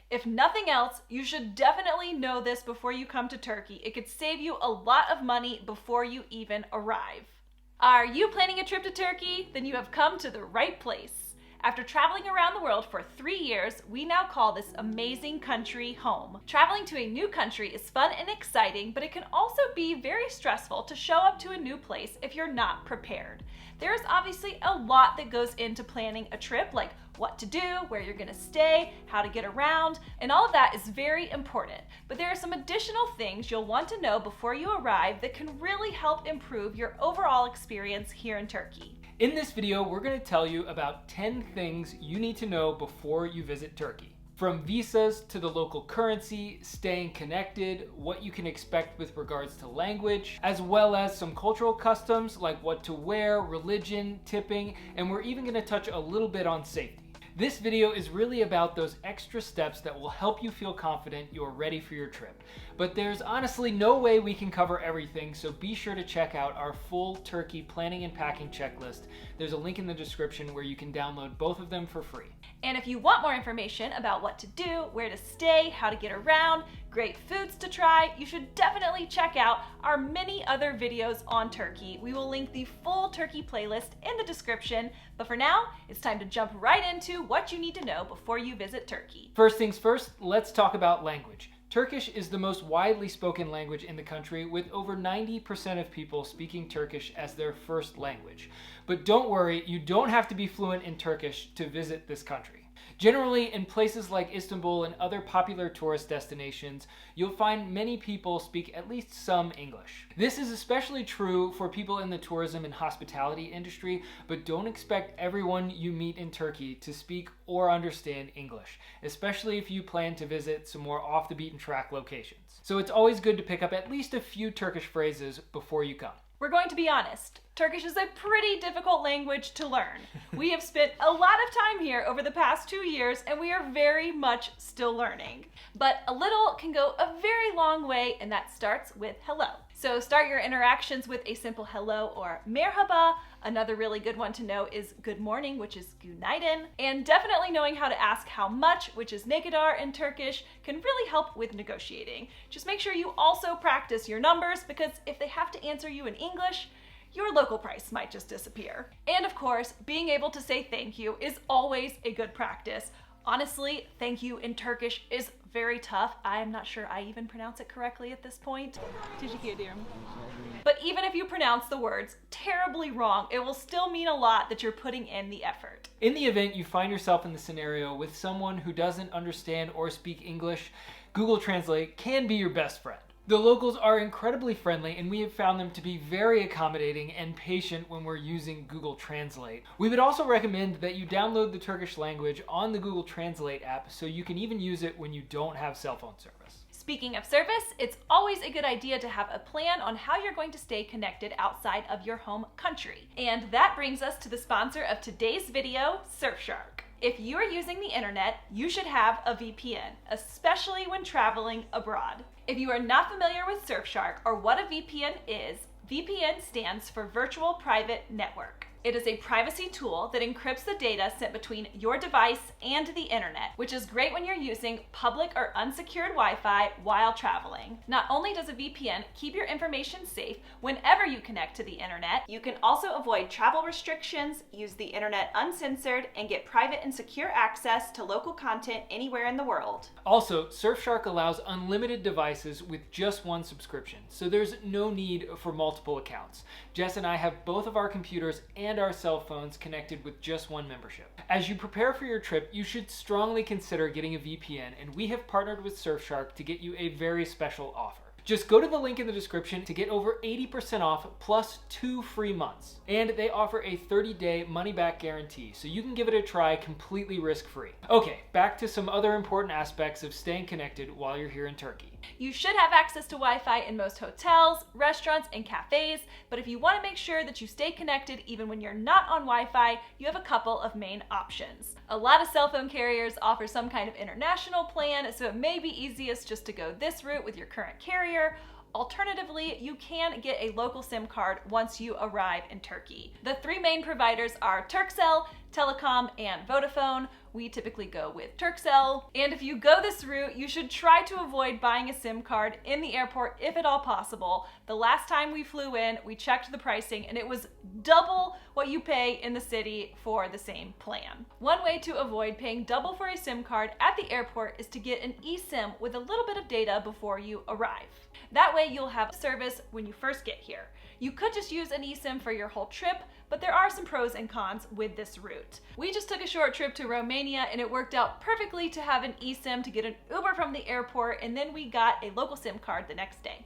If nothing else, you should definitely know this before you come to Turkey. It could save you a lot of money before you even arrive. Are you planning a trip to Turkey? Then you have come to the right place. After traveling around the world for 3 years, we now call this amazing country home. Traveling to a new country is fun and exciting, but it can also be very stressful to show up to a new place if you're not prepared. There's obviously a lot that goes into planning a trip, like what to do, where you're gonna stay, how to get around, and all of that is very important. But there are some additional things you'll want to know before you arrive that can really help improve your overall experience here in Turkey. In this video, we're going to tell you about 10 things you need to know before you visit Turkey. From visas to the local currency, staying connected, what you can expect with regards to language, as well as some cultural customs like what to wear, religion, tipping, and we're even going to touch a little bit on safety. This video is really about those extra steps that will help you feel confident you're ready for your trip. But there's honestly no way we can cover everything, so be sure to check out our full Turkey planning and packing checklist. There's a link in the description where you can download both of them for free. And if you want more information about what to do, where to stay, how to get around, great foods to try, you should definitely check out our many other videos on Turkey. We will link the full Turkey playlist in the description, but for now, it's time to jump right into what you need to know before you visit Turkey. First things first, let's talk about language. Turkish is the most widely spoken language in the country, with over 90% of people speaking Turkish as their first language. But don't worry, you don't have to be fluent in Turkish to visit this country. Generally, in places like Istanbul and other popular tourist destinations, you'll find many people speak at least some English. This is especially true for people in the tourism and hospitality industry, but don't expect everyone you meet in Turkey to speak or understand English, especially if you plan to visit some more off the beaten track locations. So it's always good to pick up at least a few Turkish phrases before you come. We're going to be honest. Turkish is a pretty difficult language to learn. We have spent a lot of time here over the past 2 years, and we are very much still learning. But a little can go a very long way, and that starts with hello. So start your interactions with a simple hello or merhaba. Another really good one to know is good morning, which is günaydın. And definitely knowing how to ask how much, which is ne kadar in Turkish, can really help with negotiating. Just make sure you also practice your numbers, because if they have to answer you in English, your local price might just disappear. And of course, being able to say thank you is always a good practice. Honestly, thank you in Turkish is very tough. I am not sure I even pronounce it correctly at this point. But even if you pronounce the words terribly wrong, it will still mean a lot that you're putting in the effort. In the event you find yourself in the scenario with someone who doesn't understand or speak English, Google Translate can be your best friend. The locals are incredibly friendly, and we have found them to be very accommodating and patient when we're using Google Translate. We would also recommend that you download the Turkish language on the Google Translate app so you can even use it when you don't have cell phone service. Speaking of service, it's always a good idea to have a plan on how you're going to stay connected outside of your home country. And that brings us to the sponsor of today's video, Surfshark. If you are using the internet, you should have a VPN, especially when traveling abroad. If you are not familiar with Surfshark or what a VPN is, VPN stands for Virtual Private Network. It is a privacy tool that encrypts the data sent between your device and the internet, which is great when you're using public or unsecured Wi-Fi while traveling. Not only does a VPN keep your information safe whenever you connect to the internet, you can also avoid travel restrictions, use the internet uncensored, and get private and secure access to local content anywhere in the world. Also, Surfshark allows unlimited devices with just one subscription, so there's no need for multiple accounts. Jess and I have both of our computers and our cell phones connected with just one membership. As you prepare for your trip, you should strongly consider getting a VPN, and we have partnered with Surfshark to get you a very special offer. Just go to the link in the description to get over 80% off plus 2 free months. And they offer a 30-day money-back guarantee, so you can give it a try completely risk-free. Okay, back to some other important aspects of staying connected while you're here in Turkey. You should have access to Wi-Fi in most hotels, restaurants, and cafes, but if you want to make sure that you stay connected even when you're not on Wi-Fi, you have a couple of main options. A lot of cell phone carriers offer some kind of international plan, so it may be easiest just to go this route with your current carrier. Alternatively, you can get a local SIM card once you arrive in Turkey. The 3 main providers are Turkcell, Telecom, and Vodafone. We typically go with Turkcell. And if you go this route, you should try to avoid buying a SIM card in the airport if at all possible. The last time we flew in, we checked the pricing and it was double what you pay in the city for the same plan. One way to avoid paying double for a SIM card at the airport is to get an eSIM with a little bit of data before you arrive. That way you'll have service when you first get here. You could just use an eSIM for your whole trip, but there are some pros and cons with this route. We just took a short trip to Romania and it worked out perfectly to have an eSIM to get an Uber from the airport, and then we got a local SIM card the next day.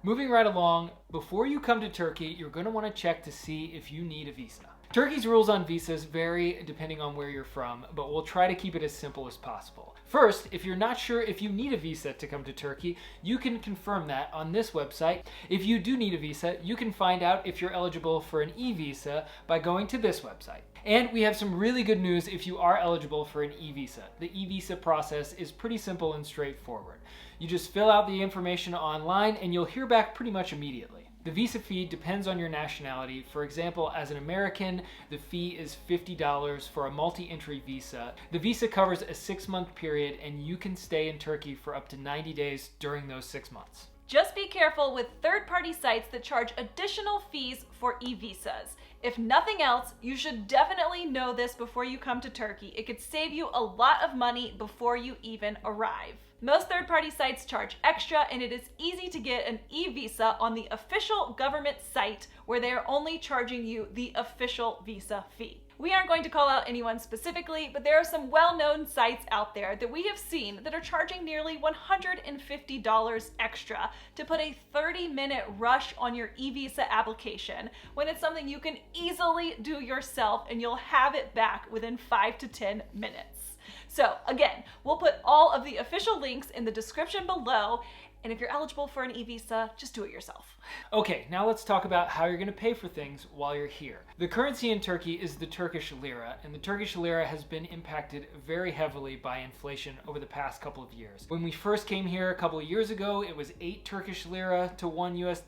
Moving right along, before you come to Turkey, you're going to want to check to see if you need a visa. Turkey's rules on visas vary depending on where you're from, but we'll try to keep it as simple as possible. First, if you're not sure if you need a visa to come to Turkey, you can confirm that on this website. If you do need a visa, you can find out if you're eligible for an e-visa by going to this website. And we have some really good news if you are eligible for an e-visa. The e-visa process is pretty simple and straightforward. You just fill out the information online and you'll hear back pretty much immediately. The visa fee depends on your nationality. For example, as an American, the fee is $50 for a multi-entry visa. The visa covers a 6-month period and you can stay in Turkey for up to 90 days during those 6 months. Just be careful with third-party sites that charge additional fees for e-visas. If nothing else, you should definitely know this before you come to Turkey. It could save you a lot of money before you even arrive. Most third-party sites charge extra, and it is easy to get an e-visa on the official government site where they are only charging you the official visa fee. We aren't going to call out anyone specifically, but there are some well-known sites out there that we have seen that are charging nearly $150 extra to put a 30-minute rush on your e-visa application when it's something you can easily do yourself and you'll have it back within 5 to 10 minutes. So again, we'll put all of the official links in the description below, and if you're eligible for an e-visa, just do it yourself. Okay, now let's talk about how you're going to pay for things while you're here. The currency in Turkey is the Turkish lira, and the Turkish lira has been impacted very heavily by inflation over the past couple of years. When we first came here a couple of years ago, it was 8 Turkish lira to $1 US.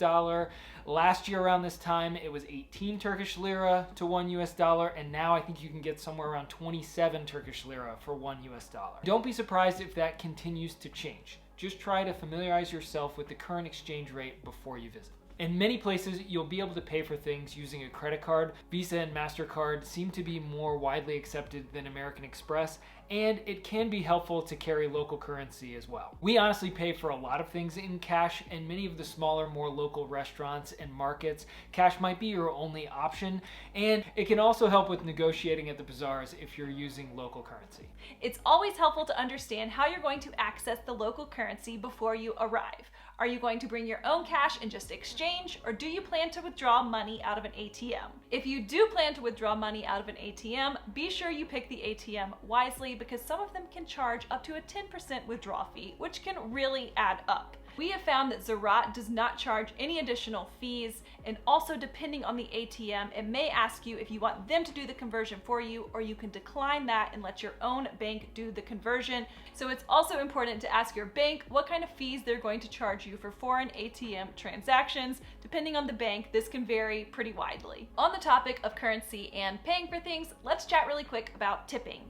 Last year around this time, it was 18 Turkish lira to $1 US, and now I think you can get somewhere around 27 Turkish lira for $1 US. Don't be surprised if that continues to change. Just try to familiarize yourself with the current exchange rate before you visit. In many places, you'll be able to pay for things using a credit card. Visa and MasterCard seem to be more widely accepted than American Express, and it can be helpful to carry local currency as well. We honestly pay for a lot of things in cash, and many of the smaller, more local restaurants and markets, cash might be your only option, and it can also help with negotiating at the bazaars if you're using local currency. It's always helpful to understand how you're going to access the local currency before you arrive. Are you going to bring your own cash and just exchange, or do you plan to withdraw money out of an ATM? If you do plan to withdraw money out of an ATM, be sure you pick the ATM wisely because some of them can charge up to a 10% withdrawal fee, which can really add up. We have found that Ziraat does not charge any additional fees, and also depending on the ATM, it may ask you if you want them to do the conversion for you, or you can decline that and let your own bank do the conversion. So it's also important to ask your bank what kind of fees they're going to charge you for foreign ATM transactions. Depending on the bank, this can vary pretty widely. On the topic of currency and paying for things, let's chat really quick about tipping.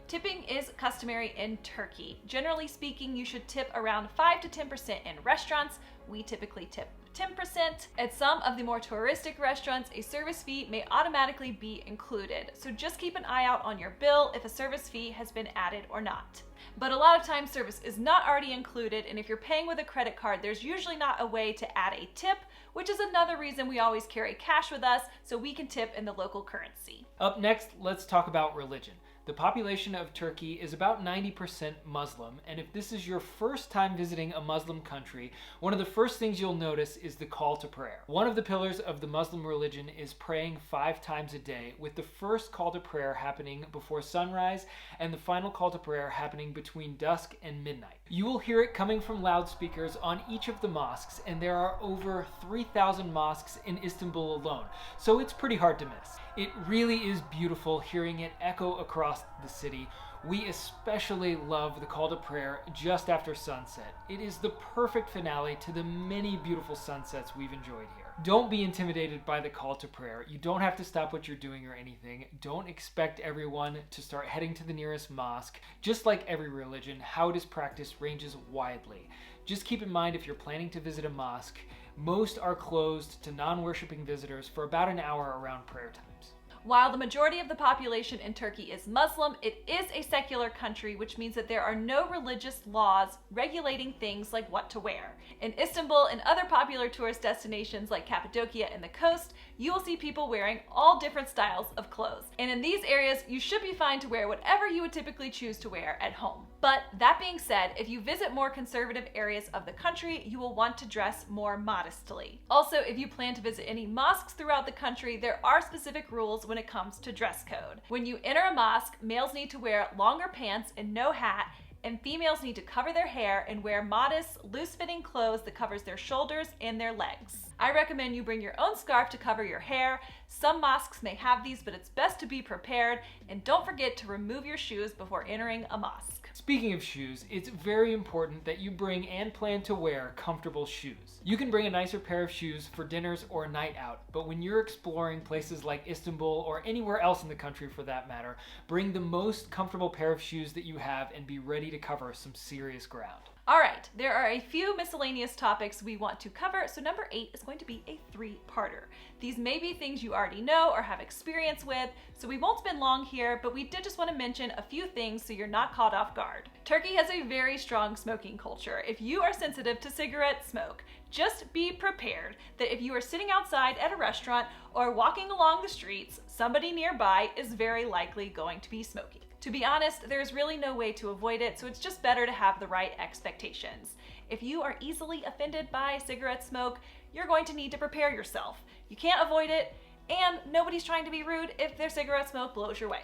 Tipping is customary in Turkey. Generally speaking, you should tip around 5 to 10% in restaurants. We typically tip 10%. At some of the more touristic restaurants, a service fee may automatically be included. So just keep an eye out on your bill if a service fee has been added or not. But a lot of times service is not already included, and if you're paying with a credit card, there's usually not a way to add a tip, which is another reason we always carry cash with us so we can tip in the local currency. Up next, let's talk about religion. The population of Turkey is about 90% Muslim, and if this is your first time visiting a Muslim country, one of the first things you'll notice is the call to prayer. One of the pillars of the Muslim religion is praying 5 times a day, with the first call to prayer happening before sunrise and the final call to prayer happening between dusk and midnight. You will hear it coming from loudspeakers on each of the mosques, and there are over 3,000 mosques in Istanbul alone, so it's pretty hard to miss. It really is beautiful hearing it echo across the city. We especially love the call to prayer just after sunset. It is the perfect finale to the many beautiful sunsets we've enjoyed here. Don't be intimidated by the call to prayer. You don't have to stop what you're doing or anything. Don't expect everyone to start heading to the nearest mosque. Just like every religion, how it is practiced ranges widely. Just keep in mind, if you're planning to visit a mosque, most are closed to non-worshiping visitors for about an hour around prayer times. While the majority of the population in Turkey is Muslim, it is a secular country, which means that there are no religious laws regulating things like what to wear. In Istanbul and other popular tourist destinations like Cappadocia and the coast, you will see people wearing all different styles of clothes. And in these areas, you should be fine to wear whatever you would typically choose to wear at home. But that being said, if you visit more conservative areas of the country, you will want to dress more modestly. Also, if you plan to visit any mosques throughout the country, there are specific rules when it comes to dress code. When you enter a mosque, males need to wear longer pants and no hat, and females need to cover their hair and wear modest, loose-fitting clothes that covers their shoulders and their legs. I recommend you bring your own scarf to cover your hair. Some mosques may have these, but it's best to be prepared, and don't forget to remove your shoes before entering a mosque. Speaking of shoes, it's very important that you bring and plan to wear comfortable shoes. You can bring a nicer pair of shoes for dinners or a night out, but when you're exploring places like Istanbul or anywhere else in the country for that matter, bring the most comfortable pair of shoes that you have and be ready to cover some serious ground. All right, there are a few miscellaneous topics we want to cover, so number 8 is going to be a 3-parter. These may be things you already know or have experience with, so we won't spend long here, but we did just want to mention a few things so you're not caught off guard. Turkey has a very strong smoking culture. If you are sensitive to cigarette smoke, just be prepared that if you are sitting outside at a restaurant or walking along the streets, somebody nearby is very likely going to be smoking. To be honest, there's really no way to avoid it, so it's just better to have the right expectations. If you are easily offended by cigarette smoke, you're going to need to prepare yourself. You can't avoid it, and nobody's trying to be rude if their cigarette smoke blows your way.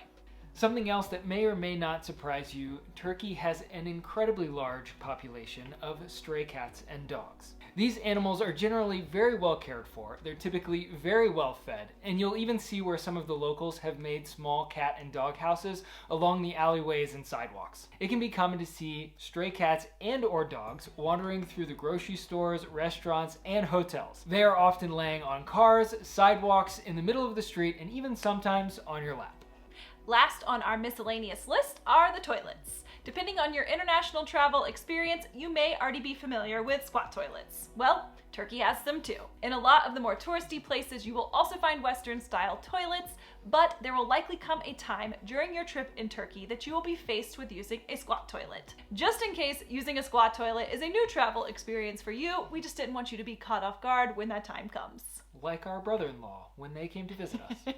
Something else that may or may not surprise you, Turkey has an incredibly large population of stray cats and dogs. These animals are generally very well cared for, they're typically very well fed, and you'll even see where some of the locals have made small cat and dog houses along the alleyways and sidewalks. It can be common to see stray cats and or dogs wandering through the grocery stores, restaurants, and hotels. They are often laying on cars, sidewalks, in the middle of the street, and even sometimes on your lap. Last on our miscellaneous list are the toilets. Depending on your international travel experience, you may already be familiar with squat toilets. Well, Turkey has them too. In a lot of the more touristy places, you will also find Western-style toilets, but there will likely come a time during your trip in Turkey that you will be faced with using a squat toilet. Just in case using a squat toilet is a new travel experience for you, we just didn't want you to be caught off guard when that time comes. Like our brother-in-law when they came to visit us.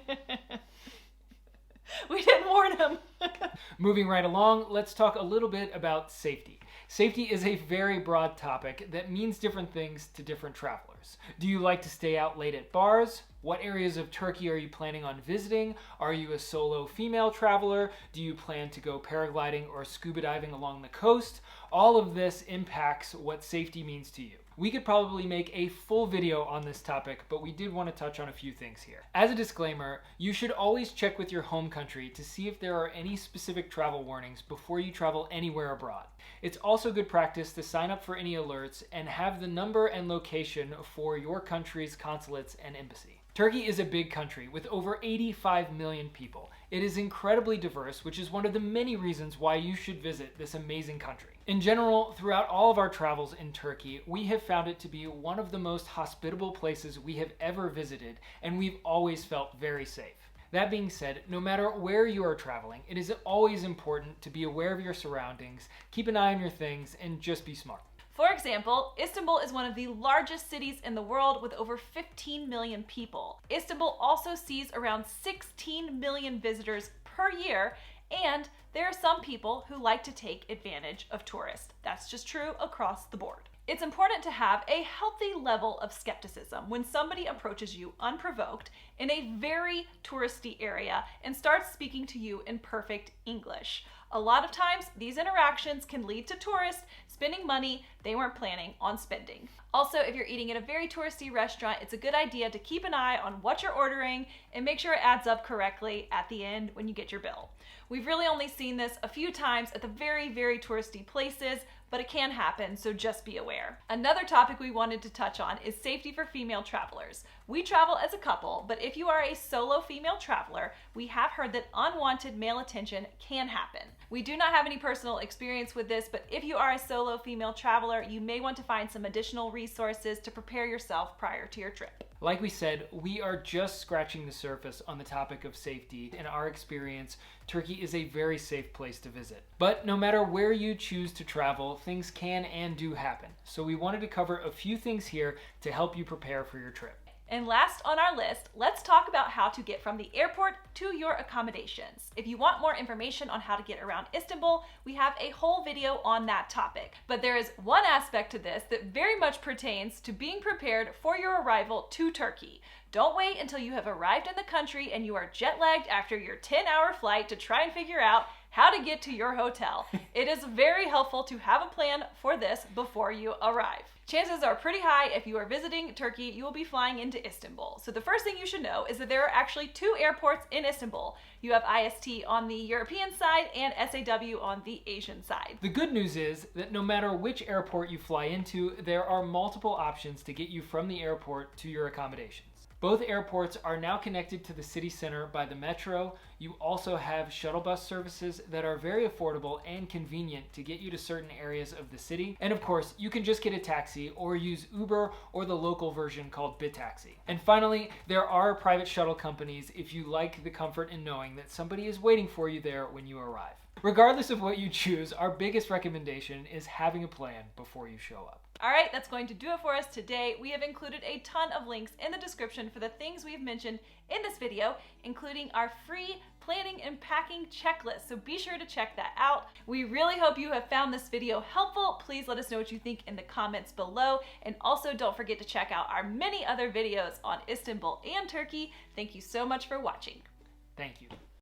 We didn't warn him. Moving right along, let's talk a little bit about safety. Safety is a very broad topic that means different things to different travelers. Do you like to stay out late at bars? What areas of Turkey are you planning on visiting? Are you a solo female traveler? Do you plan to go paragliding or scuba diving along the coast? All of this impacts what safety means to you. We could probably make a full video on this topic, but we did want to touch on a few things here. As a disclaimer, you should always check with your home country to see if there are any specific travel warnings before you travel anywhere abroad. It's also good practice to sign up for any alerts and have the number and location for your country's consulates and embassy. Turkey is a big country with over 85 million people. It is incredibly diverse, which is one of the many reasons why you should visit this amazing country. In general, throughout all of our travels in Turkey, we have found it to be one of the most hospitable places we have ever visited, and we've always felt very safe. That being said, no matter where you are traveling, it is always important to be aware of your surroundings, keep an eye on your things, and just be smart. For example, Istanbul is one of the largest cities in the world with over 15 million people. Istanbul also sees around 16 million visitors per year, and there are some people who like to take advantage of tourists. That's just true across the board. It's important to have a healthy level of skepticism when somebody approaches you unprovoked in a very touristy area and starts speaking to you in perfect English. A lot of times, these interactions can lead to tourists spending money they weren't planning on spending. Also, if you're eating at a very touristy restaurant, it's a good idea to keep an eye on what you're ordering and make sure it adds up correctly at the end when you get your bill. We've really only seen this a few times at the very, very touristy places, but it can happen, so just be aware. Another topic we wanted to touch on is safety for female travelers. We travel as a couple, but if you are a solo female traveler, we have heard that unwanted male attention can happen. We do not have any personal experience with this, but if you are a solo female traveler, you may want to find some additional resources to prepare yourself prior to your trip. Like we said, we are just scratching the surface on the topic of safety. In our experience, Turkey is a very safe place to visit. But no matter where you choose to travel, things can and do happen. So we wanted to cover a few things here to help you prepare for your trip. And last on our list, let's talk about how to get from the airport to your accommodations. If you want more information on how to get around Istanbul, we have a whole video on that topic. But there is one aspect to this that very much pertains to being prepared for your arrival to Turkey. Don't wait until you have arrived in the country and you are jet lagged after your 10-hour flight to try and figure out how to get to your hotel. It is very helpful to have a plan for this before you arrive. Chances are pretty high if you are visiting Turkey, you will be flying into Istanbul. So the first thing you should know is that there are actually 2 airports in Istanbul. You have IST on the European side and SAW on the Asian side. The good news is that no matter which airport you fly into, there are multiple options to get you from the airport to your accommodations. Both airports are now connected to the city center by the metro. You also have shuttle bus services that are very affordable and convenient to get you to certain areas of the city. And of course, you can just get a taxi or use Uber or the local version called BitTaxi. And finally, there are private shuttle companies if you like the comfort in knowing that somebody is waiting for you there when you arrive. Regardless of what you choose, our biggest recommendation is having a plan before you show up. All right, that's going to do it for us today. We have included a ton of links in the description for the things we've mentioned in this video, including our free planning and packing checklist. So be sure to check that out. We really hope you have found this video helpful. Please let us know what you think in the comments below. And also don't forget to check out our many other videos on Istanbul and Turkey. Thank you so much for watching. Thank you.